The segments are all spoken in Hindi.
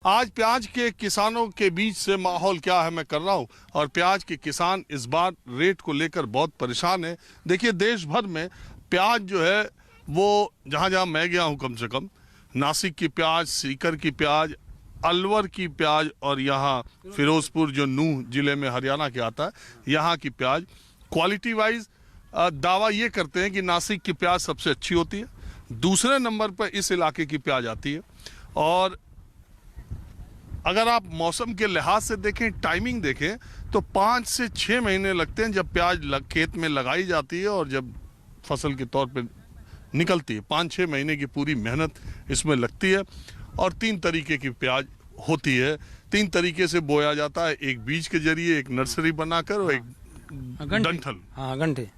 आज प्याज के किसानों के बीच से माहौल क्या है मैं कर रहा हूं और प्याज के किसान इस बार रेट को लेकर बहुत परेशान है। देखिए देश भर में प्याज जो है वो जहां जहां मैं गया हूं, कम से कम नासिक की प्याज, सीकर की प्याज, अलवर की प्याज और यहाँ फिरोजपुर जो नूह जिले में हरियाणा के आता है, यहाँ की प्याज क्वालिटी वाइज दावा ये करते हैं कि नासिक की प्याज सबसे अच्छी होती है। दूसरे नंबर पर इस इलाके की प्याज आती है। और अगर आप मौसम के लिहाज से देखें, टाइमिंग देखें, तो 5 से 6 महीने लगते हैं जब प्याज खेत में लगाई जाती है और जब फसल के तौर पे निकलती है। 5-6 महीने की पूरी मेहनत इसमें लगती है। और 3 तरीके की प्याज होती है। 3 तरीके से बोया जाता है, एक बीज के जरिए, एक नर्सरी बनाकर और एक डंठल। हाँ, घंटे।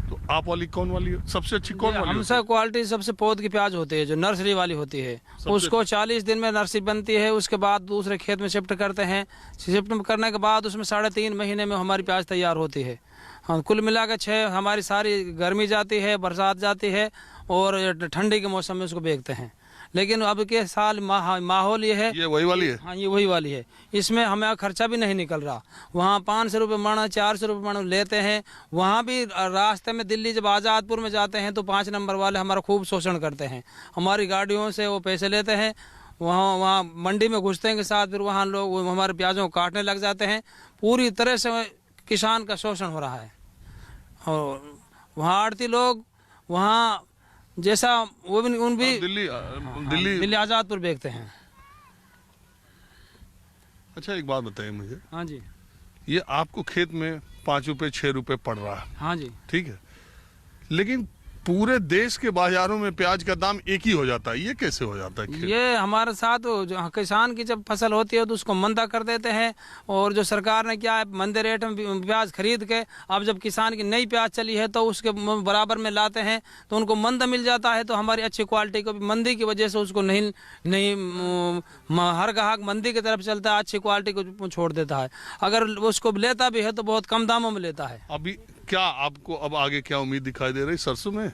तो आप वाली कौन वाली है? सबसे अच्छी कौन वाली? हमसे क्वालिटी सबसे पौध की प्याज होती है, जो नर्सरी वाली होती है। उसको 40 दिन में नर्सरी बनती है, उसके बाद दूसरे खेत में शिफ्ट करते हैं। शिफ्ट करने के बाद उसमें 3.5 महीने में हमारी प्याज तैयार होती है। हाँ, कुल मिलाकर 6 हमारी सारी गर्मी जाती है, बरसात जाती है और ठंडी के मौसम में उसको बेचते हैं। लेकिन अब के साल माहौल ये है, ये वही वाली है। हाँ, ये वही वाली है। इसमें हमें खर्चा भी नहीं निकल रहा। वहाँ 500 रुपये मण, 400 रुपये मण लेते हैं। वहाँ भी रास्ते में दिल्ली जब आज़ादपुर में जाते हैं तो 5 नंबर वाले हमारा खूब शोषण करते हैं। हमारी गाड़ियों से वो पैसे लेते हैं। वहाँ मंडी में घुसते हैं के साथ फिर वहाँ लोग हमारे प्याजों को काटने लग जाते हैं। पूरी तरह से किसान का शोषण हो रहा है। और वहाँ आड़ती लोग वहाँ जैसा वो भी उन भी दिल्ली आज़ादपुर बेचते हैं। अच्छा, एक बात बताइए मुझे। हाँ जी। ये आपको खेत में 5 रुपए 6 रुपए पड़ रहा है। हाँ जी। ठीक है, लेकिन पूरे देश के बाजारों में प्याज का दाम एक ही हो जाता है, ये कैसे हो जाता है? ये हमारे साथ जो किसान की जब फसल होती है तो उसको मंदा कर देते हैं। और जो सरकार ने क्या है, मंदे रेट में प्याज खरीद के अब जब किसान की नई प्याज चली है तो उसके बराबर में लाते हैं तो उनको मंदा मिल जाता है। तो हमारी अच्छी क्वालिटी को भी मंदी की वजह से उसको नहीं हर ग्राहक मंदी की तरफ चलता है, अच्छी क्वालिटी को छोड़ देता है। अगर उसको लेता भी है तो बहुत कम दामों में लेता है। अभी क्या आपको अब आगे क्या उम्मीद दिखाई दे रही? सरसों में?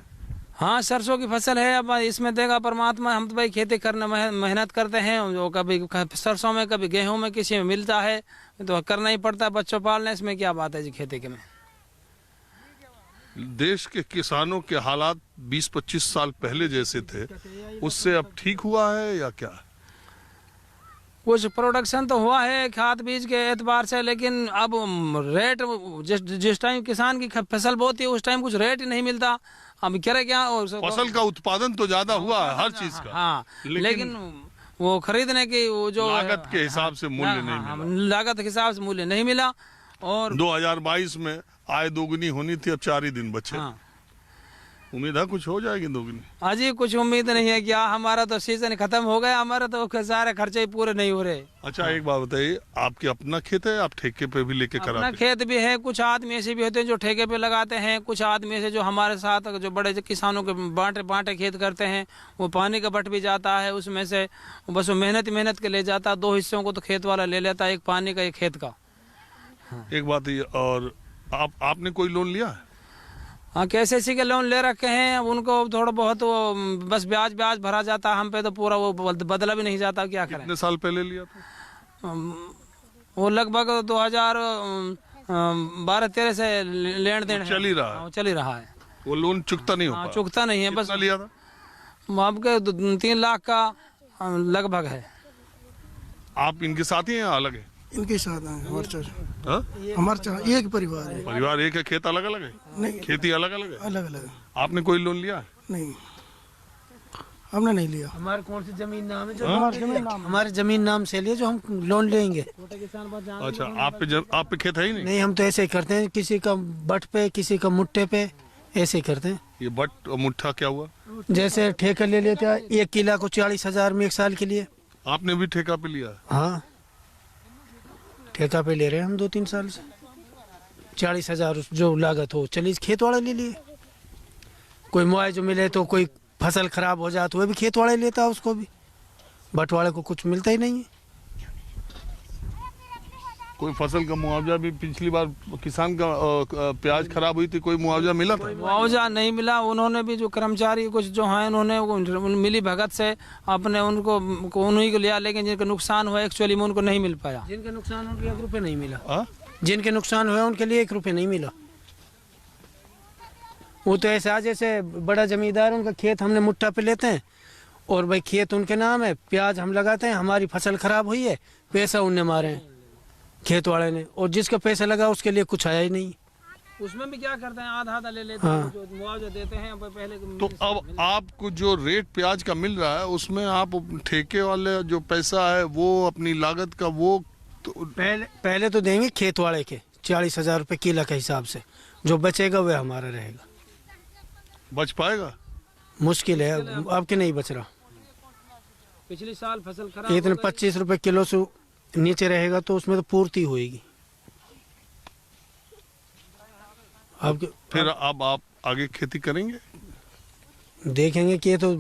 हाँ, सरसों की फसल है। अब इसमें देगा परमात्मा। हम तो भाई खेती करने मेहनत करते हैं। जो कभी सरसों में, कभी गेहूं में, किसी में मिलता है तो करना ही पड़ता है। बच्चों पालने, इसमें क्या बात है जी खेती के में। देश के किसानों के हालात 20-25 साल पहले जैसे थे, उससे अब ठीक हुआ है या क्या? कुछ प्रोडक्शन तो हुआ है खाद बीज के एतबार से, लेकिन अब रेट जिस टाइम किसान की फसल बोती है उस टाइम कुछ रेट ही नहीं मिलता। अब करे क्या? फसल का उत्पादन तो ज्यादा हुआ है हर चीज का। हाँ, लेकिन वो खरीदने की वो जो लागत के हिसाब से मूल्य नहीं मिला। लागत के हिसाब से मूल्य नहीं मिला। और 2022 में आय दोगुनी होनी थी, अब 4 ही दिन बचे। हाँ, उम्मीद है कुछ हो जाएगी दोगुनी? अजी कुछ उम्मीद नहीं है। क्या, हमारा तो सीजन खत्म हो गया, हमारा तो सारे खर्चे ही पूरे नहीं हो रहे। अच्छा, एक बात बताइए, आपके अपना खेत है, आप ठेके पे भी लेके कराते? अपना खेत भी है। कुछ आदमी ऐसे भी होते हैं जो ठेके पे लगाते हैं। कुछ आदमी ऐसे जो हमारे साथ जो बड़े किसानों के बांटे खेत करते हैं, वो पानी का बट भी जाता है उसमें से। बस वो मेहनत के ले जाता है। 2 हिस्सों को तो खेत वाला ले लेता है, एक पानी का, एक खेत का। एक बात ये, और आपने कोई लोन लिया है? हाँ, KCC के लोन ले रखे हैं। उनको थोड़ा बहुत वो बस ब्याज भरा जाता है हम पे, तो पूरा वो बदला भी नहीं जाता। क्या करें? कितने साल पहले लिया था? वो लगभग 2012-13 से लेन देन चल ही रहा है। चल ही रहा है। वो लोन चुकता नहीं हो पाया? चुकता नहीं है। बस लिया था आपके 3 लाख का लगभग है। आप इनके साथ ही हैं या अलग है? इनके साथ हैं। हमारा एक परिवार है। परिवार एक है, खेत अलग अलग है? नहीं, खेती अलग अलग है। अलग अलग। आपने कोई लोन लिया है? नहीं, हमने नहीं लिया। हमारी कौन सी जमीन नाम है? हमारी जमीन नाम से लिए जो हम लोन लेंगे। अच्छा, आप पे खेत है ही नहीं? नहीं, हम तो ऐसे ही करते हैं, किसी का बट पे, किसी का मुट्ठे पे, ऐसे ही करते हैं। ये बट और मुट्ठा क्या हुआ? जैसे ठेका ले लेते हैं, 1 किला को 40,000 में 1 साल के लिए। आपने भी ठेका पे लिया? हाँ, ठेका पे ले रहे हैं हम 2-3 साल से। 40,000 जो लागत हो, चलिए खेत वाला ले लिए। कोई मुआवजा मिले तो, कोई फसल खराब हो जाए तो वह भी खेत वाला लेता है, उसको भी। बट वाले को कुछ मिलता ही नहीं है। कोई फसल का मुआवजा भी पिछली बार किसान का प्याज खराब हुई थी, कोई मुआवजा मिला था? मुआवजा नहीं मिला। उन्होंने भी जो कर्मचारी कुछ जो हैं उन्होंने मिली भगत से अपने उनको उन्हीं को लिया, लेकिन जिनका नुकसान हुआ एक्चुअली में उनको नहीं मिल पाया। जिनके नुकसान उनके 1 रुपये नहीं मिला। हाँ? जिनके नुकसान हुए उनके लिए 1 रुपये नहीं मिला। वो तो ऐसा जैसे बड़ा जमींदार, उनका खेत हमने मुट्ठा पे लेते हैं और भाई खेत उनके नाम है, प्याज हम लगाते हैं, हमारी फसल खराब हुई है, पैसा उनने मारे हैं खेत वाले ने, और जिसका पैसा लगा उसके लिए कुछ आया ही नहीं। उसमें भी क्या करते हैं, आधा आधा ले लेते हैं, जो मुआवजा देते हैं पहले। तो अब आपको जो रेट प्याज का मिल रहा है उसमें आप ठेके वाले जो पैसा है वो अपनी लागत का वो तो पहले तो देंगे खेत वाले के 40,000 रुपये किलो के हिसाब से, जो बचेगा वह हमारा रहेगा। बच पाएगा? मुश्किल है, अब के नहीं बच रहा। पिछले साल फसल खराब इतने 25 रुपए किलो से नीचे रहेगा तो उसमें तो पूर्ति होएगी। फिर अब आप आगे खेती करेंगे? देखेंगे कि ये तो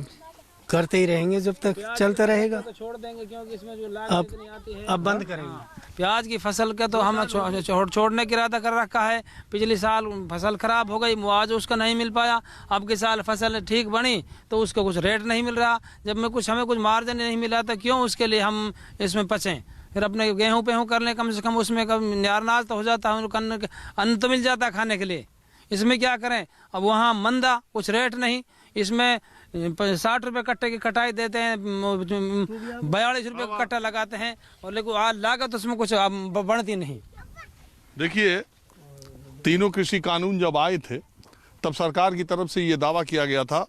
करते ही रहेंगे जब तक चलता रहेगा। तो छोड़ देंगे, क्योंकि इसमें जो लागत इतनी आती है। अब बंद करेंगे। प्याज की फसल का तो हम छोड़ने की इरादा कर रखा है। पिछले साल फसल खराब हो गई, मुआवजा उसका नहीं मिल पाया। अब के साल फसल ठीक बनी तो उसका कुछ रेट नहीं मिल रहा। जब में हमें कुछ मार्जिन नहीं मिला तो क्यों उसके लिए हम इसमें पचें। फिर अपने गेहूँ पेहूँ कर लें, कम से कम उसमें अनाज तो हो जाता है, अन्न तो मिल जाता है खाने के लिए। इसमें क्या करें, अब वहाँ मंदा, कुछ रेट नहीं। इसमें 60 रुपये कट्टे की कटाई देते हैं, 42 रुपये कट्टा लगाते हैं, और लेकिन लागत उसमें कुछ बढ़ती नहीं। देखिए, तीनों कृषि कानून जब आए थे तब सरकार की तरफ से ये दावा किया गया था,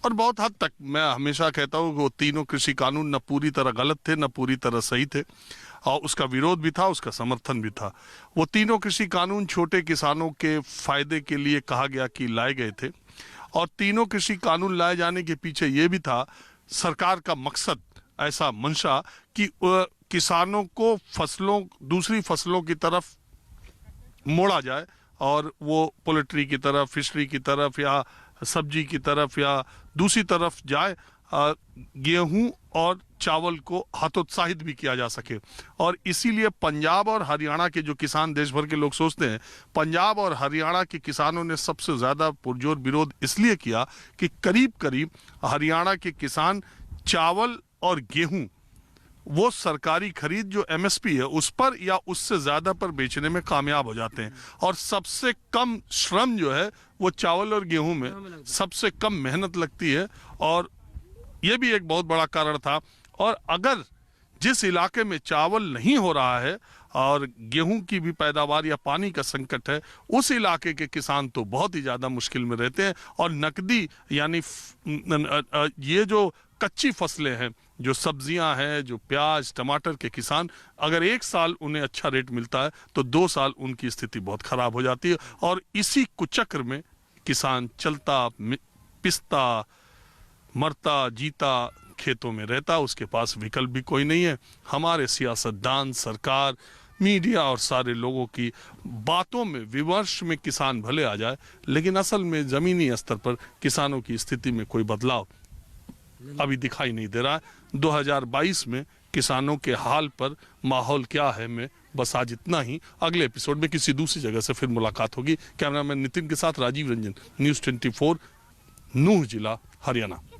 और बहुत हद तक मैं हमेशा कहता हूँ कि वो तीनों कृषि कानून न पूरी तरह गलत थे न पूरी तरह सही थे, और उसका विरोध भी था, उसका समर्थन भी था। वो तीनों कृषि कानून छोटे किसानों के फायदे के लिए कहा गया कि लाए गए थे, और तीनों कृषि कानून लाए जाने के पीछे ये भी था सरकार का मकसद, ऐसा मंशा कि किसानों को दूसरी फसलों की तरफ मोड़ा जाए, और वो पोल्ट्री की तरफ, फिशरी की तरफ, या सब्जी की तरफ, या दूसरी तरफ जाए। गेहूं और चावल को हतोत्साहित भी किया जा सके। और इसीलिए पंजाब और हरियाणा के जो किसान, देश भर के लोग सोचते हैं, पंजाब और हरियाणा के किसानों ने सबसे ज्यादा पुरजोर विरोध इसलिए किया कि करीब करीब हरियाणा के किसान चावल और गेहूं वो सरकारी खरीद जो एमएसपी है उस पर या उससे ज्यादा पर बेचने में कामयाब हो जाते हैं, और सबसे कम श्रम जो है वो चावल और गेहूं में सबसे कम मेहनत लगती है, और ये भी एक बहुत बड़ा कारण था। और अगर जिस इलाके में चावल नहीं हो रहा है और गेहूं की भी पैदावार या पानी का संकट है, उस इलाके के किसान तो बहुत ही ज्यादा मुश्किल में रहते हैं। और नकदी यानी ये जो कच्ची फसलें हैं, जो सब्जियां हैं, जो प्याज टमाटर के किसान, अगर 1 साल उन्हें अच्छा रेट मिलता है तो 2 साल उनकी स्थिति बहुत खराब हो जाती है। और इसी कुचक्र में किसान चलता पिसता मरता जीता खेतों में रहता, उसके पास विकल्प भी कोई नहीं है। हमारे सियासतदान, सरकार, मीडिया और सारे लोगों की बातों में, विमर्श में किसान भले आ जाए, लेकिन असल में जमीनी स्तर पर किसानों की स्थिति में कोई बदलाव अभी दिखाई नहीं दे रहा है। 2022 में किसानों के हाल पर माहौल क्या है, मैं बस आज इतना ही। अगले एपिसोड में किसी दूसरी जगह से फिर मुलाकात होगी। कैमरामैन नितिन के साथ राजीव रंजन, न्यूज़ 24, नूह जिला, हरियाणा।